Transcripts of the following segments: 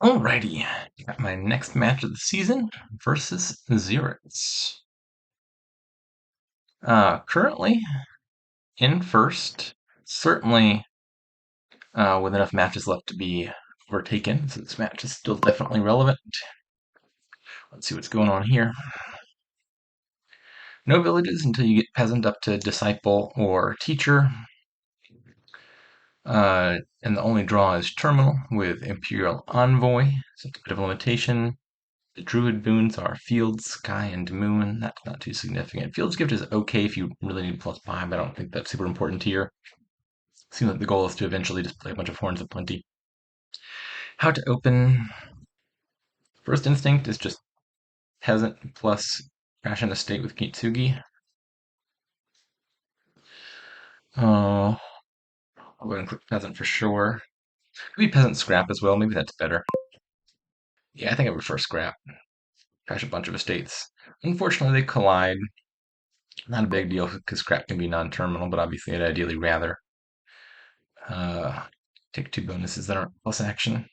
Alrighty, got my next match of the season versus xyrix. Currently in first, certainly with enough matches left to be overtaken, so this match is still definitely relevant. Let's see what's going on here. No villages until you get peasant up to disciple or teacher. And the only draw is terminal with imperial envoy, so it's a bit of a limitation. The druid boons are Field, Sky, and Moon. That's not too significant. Field's Gift is okay if you really need +5. I don't think that's super important here. Seems like the goal is to eventually just play a bunch of Horns of Plenty. How to open. First Instinct is just Peasant plus Crash in the State with Kitsugi. Oh, I'll go ahead and click Peasant for sure. Could be Peasant Scrap as well. Maybe that's better. Yeah, I think I prefer Scrap. Crash a bunch of estates. Unfortunately, they collide. Not a big deal because Scrap can be non-terminal, but obviously I'd ideally rather Uh, take 2 bonuses that aren't plus action.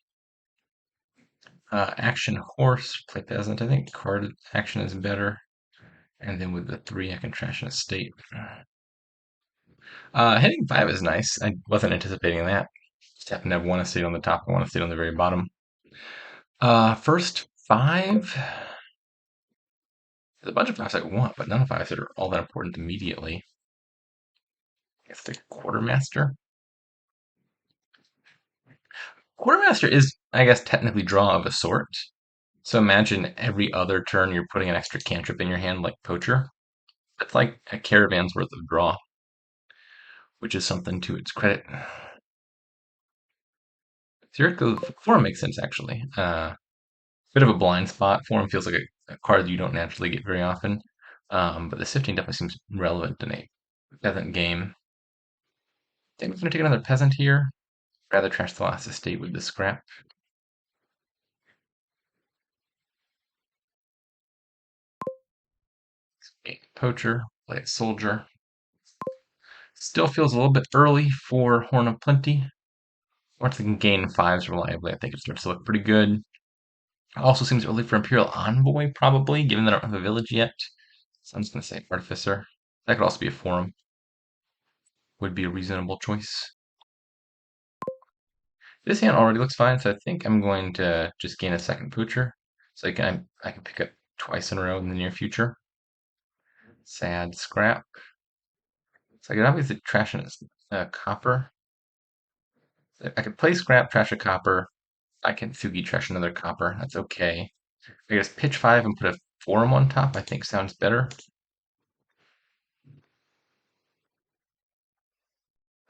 Action horse, play peasant. I think card action is better. And then with the 3, I can trash an estate. Hitting 5 is nice. I wasn't anticipating that. Just happen to have one estate on the top and one estate on the very bottom. First 5. There's a bunch of 5s I want, but none of 5s that are all that important immediately. I guess the quartermaster. Quartermaster is, I guess, technically draw of a sort. So imagine every other turn you're putting an extra cantrip in your hand, like Poacher. It's like a caravan's worth of draw, which is something to its credit. Zeriko Forum makes sense, actually. Bit of a blind spot. Forum feels like a card that you don't naturally get very often. But the Sifting definitely seems relevant in a peasant game. I think I'm going to take another peasant here. Rather trash the last estate with the scrap. Poacher, play a soldier. Still feels a little bit early for Horn of Plenty. Once it can gain 5s reliably, I think it starts to look pretty good. Also seems early for Imperial Envoy, probably, given that I don't have a village yet. So I'm just going to say Artificer. That could also be a Forum. Would be a reasonable choice. This hand already looks fine, so I think I'm going to just gain a second Poocher. So I can pick up twice in a row in the near future. Sad scrap. So I could obviously trash a copper. I could play scrap, trash a copper. I can Fugi trash another copper. That's okay. I guess pitch 5 and put a Forum on top, I think sounds better.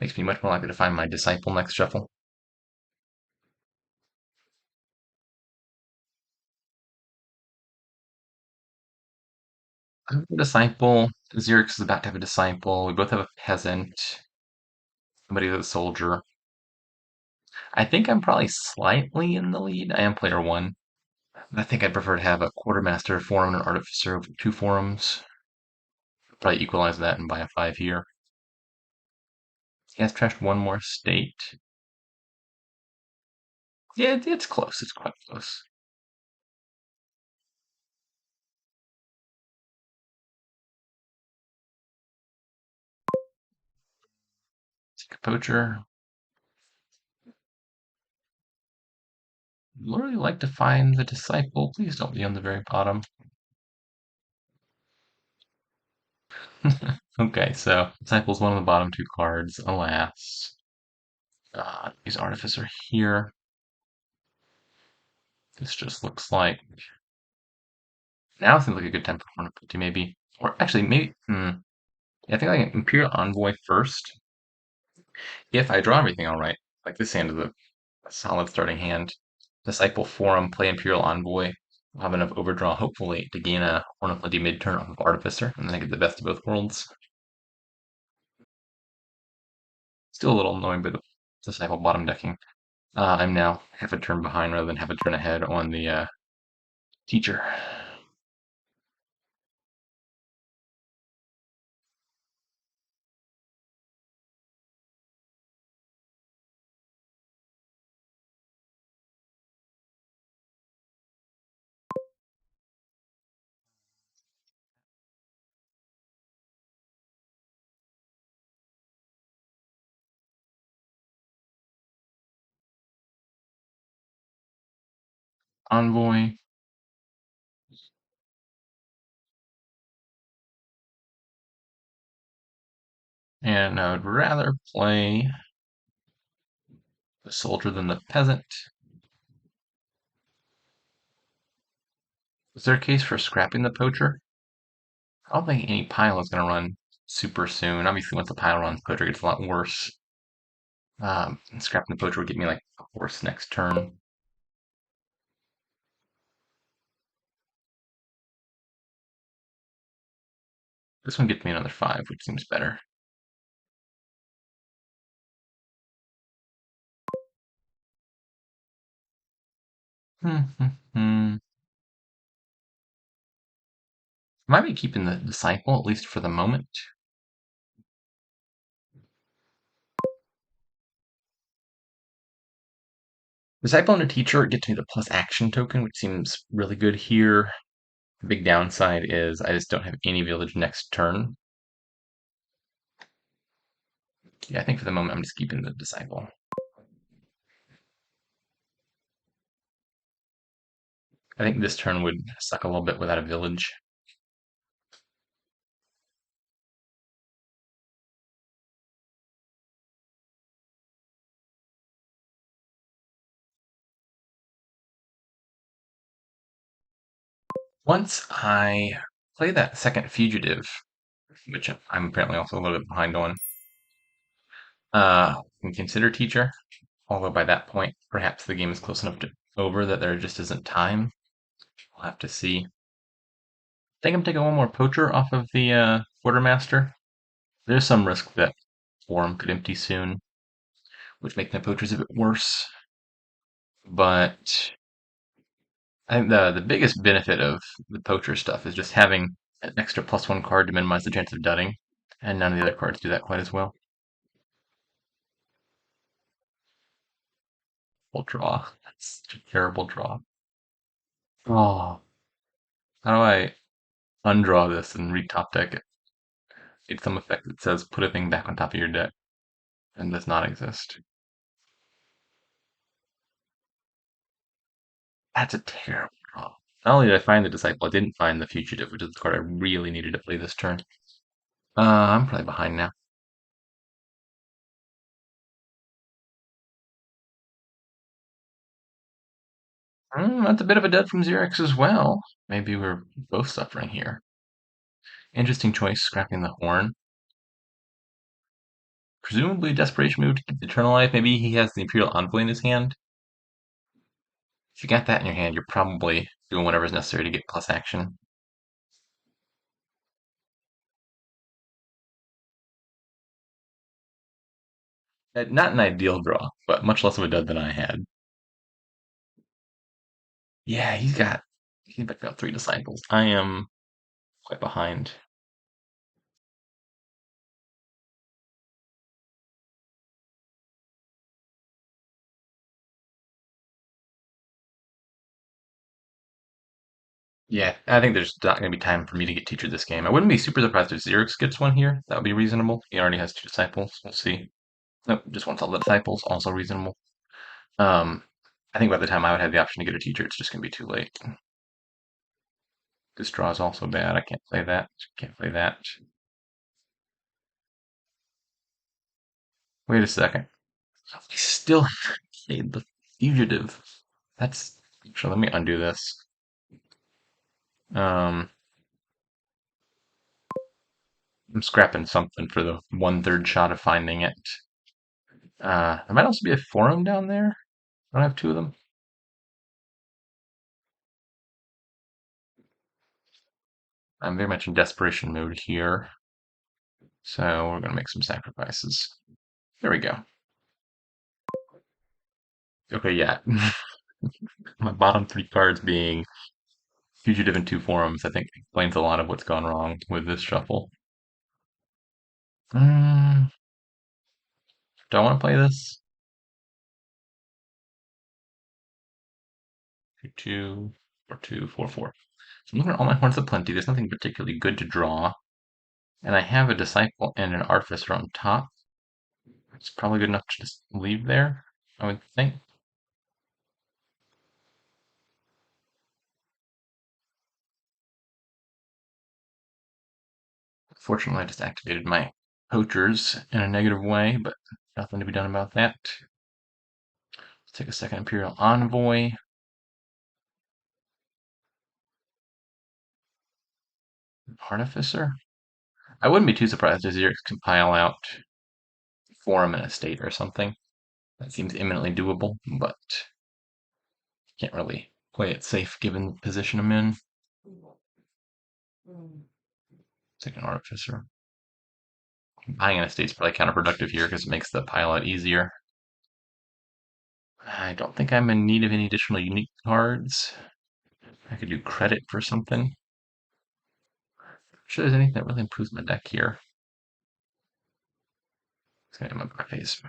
Makes me much more likely to find my Disciple next shuffle. I have a Disciple. Xyrix is about to have a Disciple. We both have a Peasant. Somebody with a Soldier. I think I'm probably slightly in the lead. I am player 1. I think I'd prefer to have a Quartermaster Forum and an Artificer with 2 Forums. Probably equalize that and buy a 5 here. He has trashed one more state. Yeah, it's close. It's quite close. Take a Poacher. I'd really like to find the Disciple. Please don't be on the very bottom. Okay, so Disciple's one of the bottom 2 cards, alas. Use Artificer here. This just looks like... Now seems like a good time for Horn of Plenty, maybe. Or actually, maybe... Yeah, I think like an Imperial Envoy first. If I draw everything all right. Like this hand is a solid starting hand. Disciple Forum, play Imperial Envoy. I'll have enough overdraw, hopefully, to gain a Horn of Plenty mid-turn off of Artificer, and then I get the best of both worlds. Still a little annoying, but Disciple bottom decking. I'm now half a turn behind rather than half a turn ahead on the teacher. Envoy. And I would rather play the soldier than the peasant. Is there a case for scrapping the poacher? I don't think any pile is going to run super soon. Obviously, once the pile runs, poacher gets a lot worse. Scrapping the poacher would get me like a horse next turn. This one gets me another 5, which seems better. Might be keeping the disciple, at least for the moment. Disciple and a teacher get me the plus action token, which seems really good here. The big downside is I just don't have any village next turn. Yeah, I think for the moment I'm just keeping the disciple. I think this turn would suck a little bit without a village. Once I play that second fugitive, which I'm apparently also a little bit behind on, can consider teacher. Although by that point, perhaps the game is close enough to over that there just isn't time. We'll have to see. I think I'm taking one more poacher off of the quartermaster. There's some risk that forum could empty soon, which makes my poachers a bit worse. But I think the biggest benefit of the poacher stuff is just having an extra +1 card to minimize the chance of dudding, and none of the other cards do that quite as well. We'll draw. That's such a terrible draw. Oh, how do I undraw this and re-top deck it? It's some effect that says put a thing back on top of your deck and does not exist. That's a terrible draw. Not only did I find the Disciple, I didn't find the Fugitive, which is the card I really needed to play this turn. I'm probably behind now. That's a bit of a dud from xyrix as well. Maybe we're both suffering here. Interesting choice, scrapping the horn. Presumably a desperation move to keep the Eternal Life. Maybe he has the Imperial Envoy in his hand. If you got that in your hand, you're probably doing whatever's necessary to get plus action. Not an ideal draw, but much less of a dud than I had. Yeah, he's got 3 disciples. I am quite behind. Yeah, I think there's not going to be time for me to get teacher this game. I wouldn't be super surprised if Xerix gets one here. That would be reasonable. He already has 2 disciples. We'll see. Nope, just wants all the disciples. Also reasonable. Um, I think by the time I would have the option to get a teacher, it's just going to be too late. This draw is also bad. I can't play that. Can't play that. Wait a second. I still played the fugitive. That's actually, let me undo this. Um, I'm scrapping something for the 1/3 shot of finding it. There might also be a forum down there. I don't have 2 of them. I'm very much in desperation mode here. So we're gonna make some sacrifices. There we go. Okay, yeah. My bottom 3 cards being Fugitive and 2 forums, I think explains a lot of what's gone wrong with this shuffle. Mm, do I want to play this? 2, 2, 4, 4. So I'm looking at all my horns of plenty. There's nothing particularly good to draw. And I have a Disciple and an Artificer on top. It's probably good enough to just leave there, I would think. Fortunately, I just activated my poachers in a negative way, but nothing to be done about that. Let's take a second Imperial Envoy. Artificer? I wouldn't be too surprised if Xyrix can pile out Forum in a state or something. That seems imminently doable, but can't really play it safe given the position I'm in. Take an Artificer. Buying an estate's probably counterproductive here because it makes the pile out easier. I don't think I'm in need of any additional unique cards. I could do credit for something. Not sure there's anything that really improves my deck here. It's gonna be my face.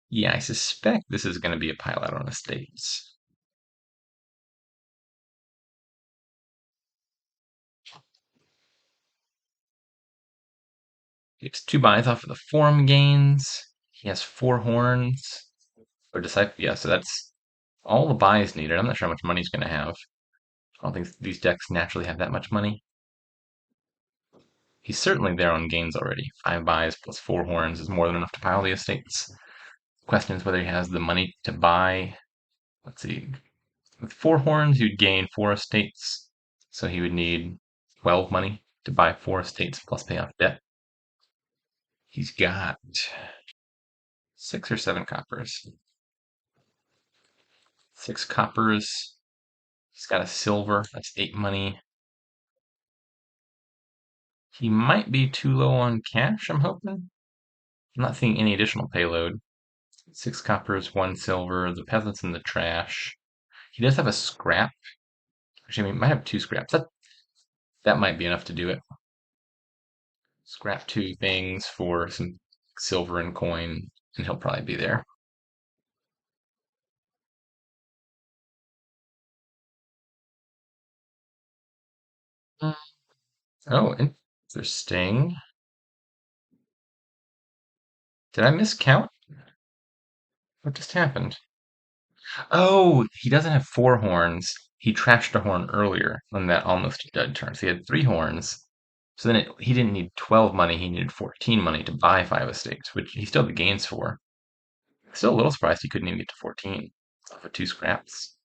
Yeah, I suspect this is gonna be a pile out on estates. Gets 2 buys off of the forum gains. He has 4 horns. Or disciple, yeah, so that's all the buys needed. I'm not sure how much money he's gonna have. I don't think these decks naturally have that much money. He's certainly there on gains already. 5 buys plus 4 horns is more than enough to pile the estates. Question is whether he has the money to buy. Let's see. With 4 horns, you'd gain 4 estates. So he would need 12 money to buy 4 estates plus pay off debt. He's got 6 or 7 coppers. 6 coppers. He's got a silver. That's 8 money. He might be too low on cash, I'm hoping. I'm not seeing any additional payload. 6 coppers, 1 silver. The peasant's in the trash. He does have a scrap. Actually, he might have 2 scraps. That might be enough to do it. Scrap 2 things for some silver and coin, and he'll probably be there. Mm. Oh, interesting. Did I miscount? What just happened? Oh, he doesn't have 4 horns. He trashed a horn earlier on that almost dead turn. So he had 3 horns. So then he didn't need 12 money. He needed 14 money to buy 5 estates, which he still had the gains for. Still a little surprised he couldn't even get to 14 off of 2 scraps.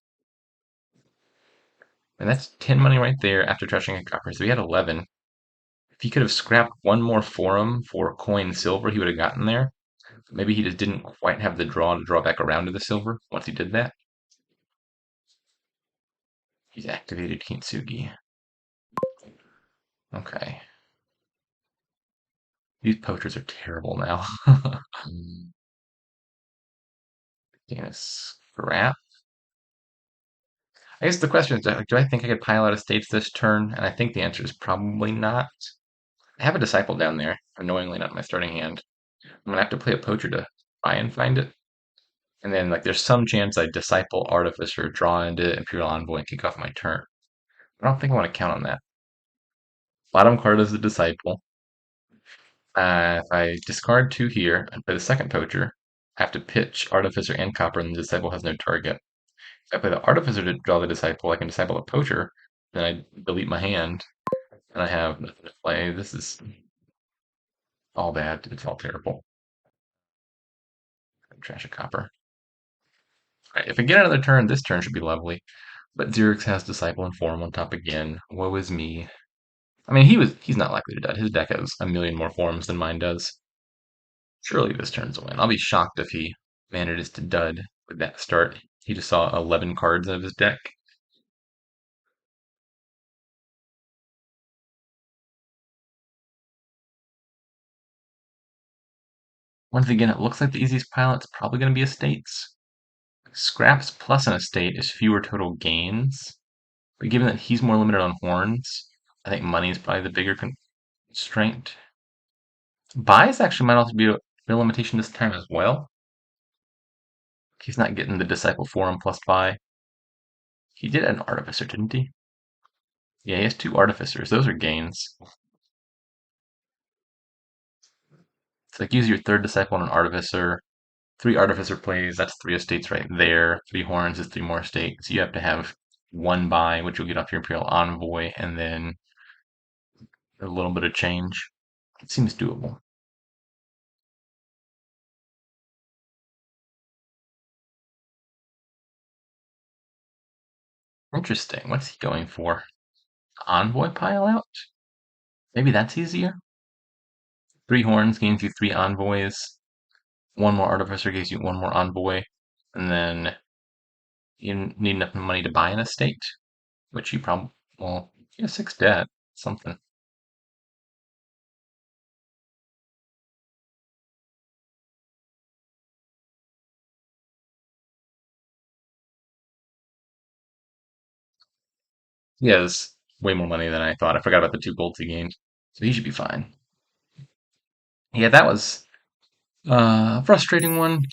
And that's 10 money right there after trashing a copper. So he had 11. If he could have scrapped one more forum for coin silver, he would have gotten there. Maybe he just didn't quite have the draw to draw back around to the silver once he did that. He's activated Kintsugi. Okay. These poachers are terrible now. Getting a scrap. I guess the question is, do I think I could pile out estates this turn? And I think the answer is probably not. I have a disciple down there, annoyingly not in my starting hand. I'm gonna have to play a poacher to try and find it. And then like there's some chance I disciple Artificer, draw into Imperial Envoy, and kick off my turn. I don't think I want to count on that. Bottom card is the disciple. If I discard 2 here and play the second poacher, I have to pitch Artificer and Copper, and the disciple has no target. If I play the Artificer to draw the disciple, I can disciple the poacher, then I delete my hand, and I have nothing to play. This is all bad. It's all terrible. Trash a Copper. Right, if I get another turn, this turn should be lovely. But Xyrix has Disciple and Form on top again. Woe is me. I mean, he's not likely to die. His deck has a million more forms than mine does. Surely this turn's a win. I'll be shocked if he manages to dud with that start. He just saw 11 cards out of his deck. Once again, it looks like the easiest pilot's probably going to be estates. Scraps plus an estate is fewer total gains. But given that he's more limited on horns, I think money is probably the bigger constraint. Buys actually might also be a real limitation this time as well. He's not getting the Disciple Forum plus buy. He did an Artificer, didn't he? Yeah, he has 2 Artificers. Those are gains. It's like use your third disciple and an artificer. Three artificer plays, that's three estates right there. Three horns is three more estates. You have to have one buy, which you'll get off your Imperial Envoy, and then a little bit of change. It seems doable. Interesting. What's he going for? Envoy pile out? Maybe that's easier? Three horns gains you three envoys. One more artificer gives you one more envoy. And then you need enough money to buy an estate, which you probably, well, you have six debt, something. He has way more money than I thought. I forgot about the two golds he gained. So he should be fine. Yeah, that was a frustrating one.